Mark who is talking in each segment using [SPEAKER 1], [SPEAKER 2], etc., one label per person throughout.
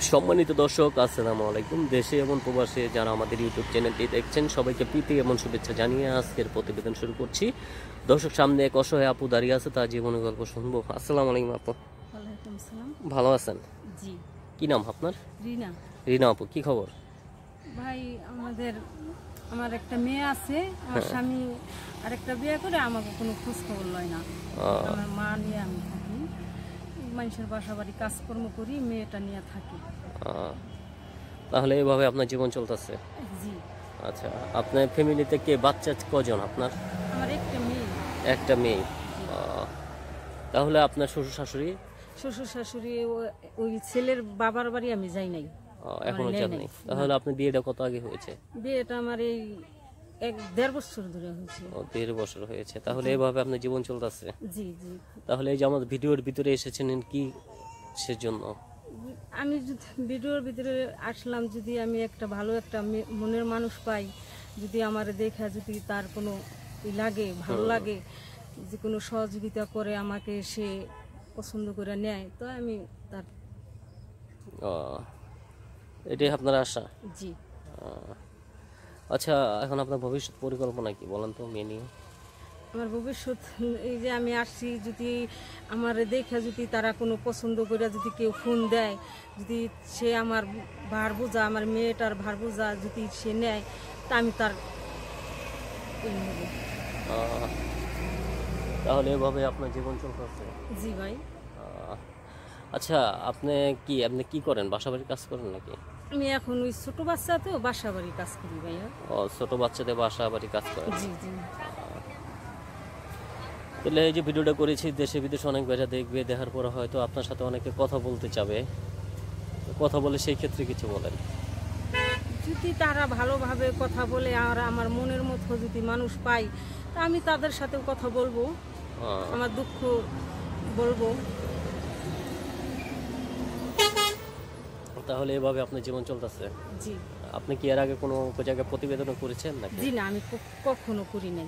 [SPEAKER 1] সম্মানিত দর্শক, আসসালামু আলাইকুম। দেশে এবং প্রবাসে যারা আমাদের ইউটিউব চ্যানেলটি দেখছেন সবাইকে প্রীতি এবং শুভেচ্ছা জানিয়ে আজকের প্রতিবেদন শুরু করছি। দর্শক, সামনে এক অসহায় আপু দাঁড়িয়ে আছে, তার জীবনের গল্প শুনবো। আসসালামু আলাইকুম আপু।
[SPEAKER 2] ওয়ালাইকুম আসসালাম।
[SPEAKER 1] ভালো আছেন?
[SPEAKER 2] জি।
[SPEAKER 1] কি নাম আপনার?
[SPEAKER 2] রিনা।
[SPEAKER 1] রিনা আপু, কি খবর?
[SPEAKER 2] ভাই, আমার একটা মেয়ে আছে, আমার স্বামী আরেকটা বিয়ে করে আমাকে কোনো খোঁজ খবর লয় না। আমার মা নিয়ে আমি থাকি, মানুষের বাসা বাড়ি কাজকর্ম করি, মেয়েটা নিয়ে থাকি।
[SPEAKER 1] তাহলে এইভাবে আপনার জীবন চলতেছে?
[SPEAKER 2] জি।
[SPEAKER 1] আচ্ছা, আপনার ফ্যামিলিতে কে বাচ্চা কজন আপনার?
[SPEAKER 2] আমার একটা মেয়ে।
[SPEAKER 1] একটা মেয়ে। তাহলে আপনার শ্বশুর শাশুড়ি?
[SPEAKER 2] শ্বশুর শাশুড়ি ওই ছেলের বাবার বাড়ি আমি যাই নাই,
[SPEAKER 1] এখনো যান নাই। তাহলে আপনার বিয়েটা কত আগে হয়েছে?
[SPEAKER 2] বিয়েটা আমার এই 1.5 বছর ধরে হয়েছে।
[SPEAKER 1] 1.5 বছর হয়েছে। তাহলে এভাবে আপনার জীবন চলতেছে?
[SPEAKER 2] জি জি।
[SPEAKER 1] তাহলে এই যে আমাদের ভিডিওর ভিতরে এসেছেন কি সেজন্য?
[SPEAKER 2] আমি ভিডিওর ভিতরে আসলাম, যদি আমি একটা ভালো একটা মনের মানুষ পাই, যদি আমার দেখা যদি তার কোনো লাগে, ভালো লাগে, যে কোনো সহযোগিতা করে আমাকে, সে পছন্দ করে নেয়, তো আমি তার।
[SPEAKER 1] এটাই আপনার আশা?
[SPEAKER 2] জি।
[SPEAKER 1] আচ্ছা, এখন আপনার ভবিষ্যৎ পরিকল্পনা কি বলেন তো মেয়ে নিয়ে? আমার
[SPEAKER 2] ভবিষ্যৎ এই যে আমি আসছি, যদি আমার দেখা যদি তারা কোনো পছন্দ করে যদি কেউ ফোন দেয়, যদি সে আমার ভার বোঝা, আমার মেয়েটার ভার বোঝা যদি সে নেয়, তা আমি তার।
[SPEAKER 1] তাহলে এভাবে আপনার জীবন চলতেছে?
[SPEAKER 2] জি ভাই।
[SPEAKER 1] আচ্ছা, আপনি কি করেন? বাসা বাড়ির কাজ করেন নাকি?
[SPEAKER 2] আমি এখন ওই ছোট বাচ্চা তো বাসা বাড়ির কাজ করি ভাইয়া।
[SPEAKER 1] ছোট বাচ্চাদের বাসা বাড়ির কাজ করেন?
[SPEAKER 2] জি জি।
[SPEAKER 1] তাহলে এই যে ভিডিওটা করেছি, দেশে বিদেশে অনেক ভাইরা দেখবে, দেখার পর হয়তো আপনার সাথে অনেকে কথা বলতে চাবে, কথা বলে সেই ক্ষেত্রে কিছু বলেন।
[SPEAKER 2] যদি তারা ভালোভাবে কথা বলে আর আমার মনের মতো যদি মানুষ পাই, তা আমি তাদের সাথেও কথা বলবো, আমার দুঃখ বলবো।
[SPEAKER 1] তাহলে এভাবে আপনার জীবন চলতেছে?
[SPEAKER 2] জি।
[SPEAKER 1] আপনি কি এর আগে কোনো জায়গায় প্রতিবেদন করেছেন নাকি?
[SPEAKER 2] জি না, আমি কখনো করি নাই।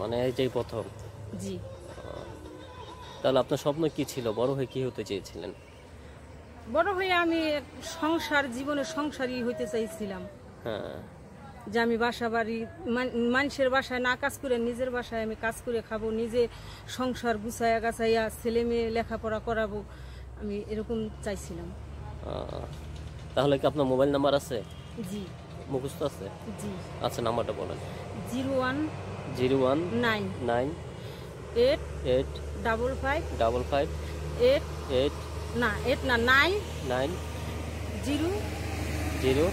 [SPEAKER 1] মানে এইটাই প্রথম?
[SPEAKER 2] জি।
[SPEAKER 1] তাহলে আপনার স্বপ্ন কি ছিল? বড় হয়ে কি হতে চেয়েছিলেন?
[SPEAKER 2] বড় হয়ে আমি জীবনের সংসারই হইতে চাইছিলাম।
[SPEAKER 1] হ্যাঁ।
[SPEAKER 2] যে আমি বাসা বাড়ি মানুষের বাসায় না কাজ করে নিজের বাসায় আমি কাজ করে খাবো, নিজে সংসার গুছাইয়া গাছাইয়া ছেলে মেয়ে লেখাপড়া করাবো, আমি এরকম চাইছিলাম।
[SPEAKER 1] তাহলে কি আপনার মোবাইল নাম্বার আছে?
[SPEAKER 2] জি।
[SPEAKER 1] মুখস্থ আছে?
[SPEAKER 2] জি।
[SPEAKER 1] আচ্ছা, নাম্বারটা বলেন।
[SPEAKER 2] 0109 8 55
[SPEAKER 1] 55
[SPEAKER 2] 8
[SPEAKER 1] 8
[SPEAKER 2] না 8 না 9
[SPEAKER 1] 9
[SPEAKER 2] 0
[SPEAKER 1] 0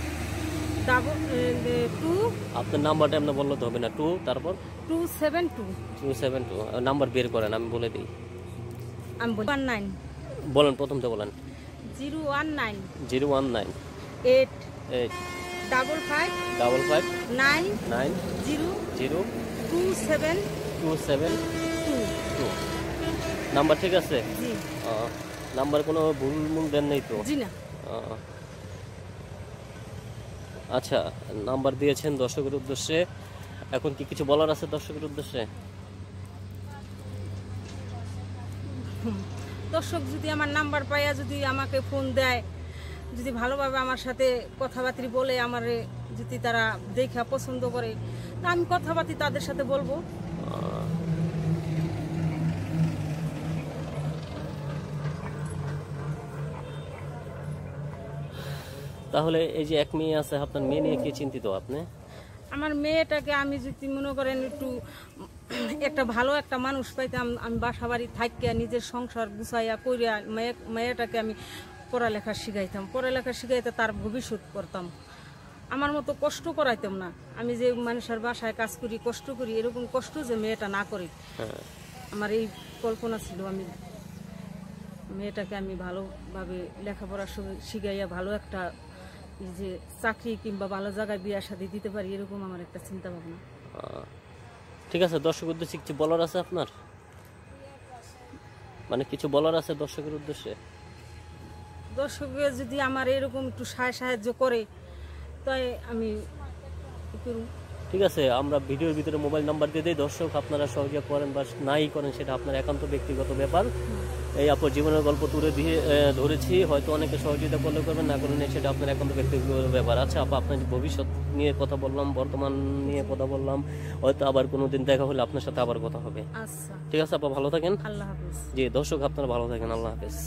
[SPEAKER 2] 2।
[SPEAKER 1] আপনার নাম্বারটা আপনি বললে তো হবে না। 2 তারপর
[SPEAKER 2] 272
[SPEAKER 1] নাম্বার বের করেন, আমি বলে দিই।
[SPEAKER 2] আমি বলি 19
[SPEAKER 1] বলেন, প্রথমটা বলেন।
[SPEAKER 2] 019
[SPEAKER 1] 019
[SPEAKER 2] 8
[SPEAKER 1] 8
[SPEAKER 2] 55
[SPEAKER 1] 55
[SPEAKER 2] 9
[SPEAKER 1] 9
[SPEAKER 2] 0
[SPEAKER 1] 0
[SPEAKER 2] 272।
[SPEAKER 1] নাম্বার ঠিক আছে?
[SPEAKER 2] জি।
[SPEAKER 1] নাম্বার কোনো ভুল দেন নেই তো?
[SPEAKER 2] জি না।
[SPEAKER 1] আচ্ছা, নাম্বার দিয়েছেন দর্শকের উদ্দেশ্যে। এখন কি কিছু বলার আছে দর্শকের উদ্দেশ্যে?
[SPEAKER 2] দর্শক যদি আমার নাম্বার পাইয়া যদি আমাকে ফোন দেয়, যদি ভালোভাবে আমার সাথে কথাবার্তা বলে, আমার যদি তারা দেখা পছন্দ করে, তা আমি কথাবার্তা তাদের সাথে বলবো।
[SPEAKER 1] তাহলে এই যে এক মেয়ে আছে, আপনার মেয়ে নিয়ে কি চিন্তিত আপনি?
[SPEAKER 2] আমার মেয়েটাকে আমি যদি মনে করেন একটু একটা ভালো একটা মানুষ পাইতাম, আমি বাসা বাড়ি থাকিয়া নিজের সংসার গুছাইয়া করিয়া মেয়েটাকে আমি পড়ালেখা শিখাইতে তার ভবিষ্যৎ করতাম, আমার মতো কষ্ট করাইতাম না। আমি যে মানুষের বাসায় কাজ করি, কষ্ট করি, এরকম কষ্ট যে মেয়েটা না করে, আমার এই কল্পনা ছিল। আমি মেয়েটাকে আমি ভালোভাবে লেখাপড়া শিখাইয়া ভালো একটা যে চাকরি কিংবা ভালো জায়গায় বিয়ে শাদী দিতে পারি, এরকম আমার একটা চিন্তা ভাবনা।
[SPEAKER 1] ঠিক আছে, দর্শকের উদ্দেশ্যে কিছু বলার আছে আপনার? মানে কিছু বলার আছে দর্শকের উদ্দেশ্যে?
[SPEAKER 2] দর্শকের যদি আমার এরকম একটু সাহায্য করে, তাই আমি করব।
[SPEAKER 1] ঠিক আছে, আমরা ভিডিওর ভিতরে মোবাইল নাম্বার দিয়ে দিই। দর্শক, আপনারা সহযোগিতা করেন বা নাই করেন সেটা আপনার একান্ত ব্যক্তিগত ব্যাপার। এই আপুর জীবনের গল্প তুলে দিয়ে ধরেছি। হয়তো অনেকে সহযোগিতা করলে করবেন, না করলে সেটা আপনার একান্ত ব্যক্তিগত ব্যাপার। আচ্ছা আপা, আপনার ভবিষ্যৎ নিয়ে কথা বললাম, বর্তমান নিয়ে কথা বললাম, হয়তো আবার কোনোদিন দেখা হলে আপনার সাথে আবার কথা হবে।
[SPEAKER 2] আচ্ছা,
[SPEAKER 1] ঠিক আছে আপা, ভালো থাকেন।
[SPEAKER 2] আল্লাহ হাফেজ।
[SPEAKER 1] জি দর্শক, আপনারা ভালো থাকেন, আল্লাহ হাফেজ।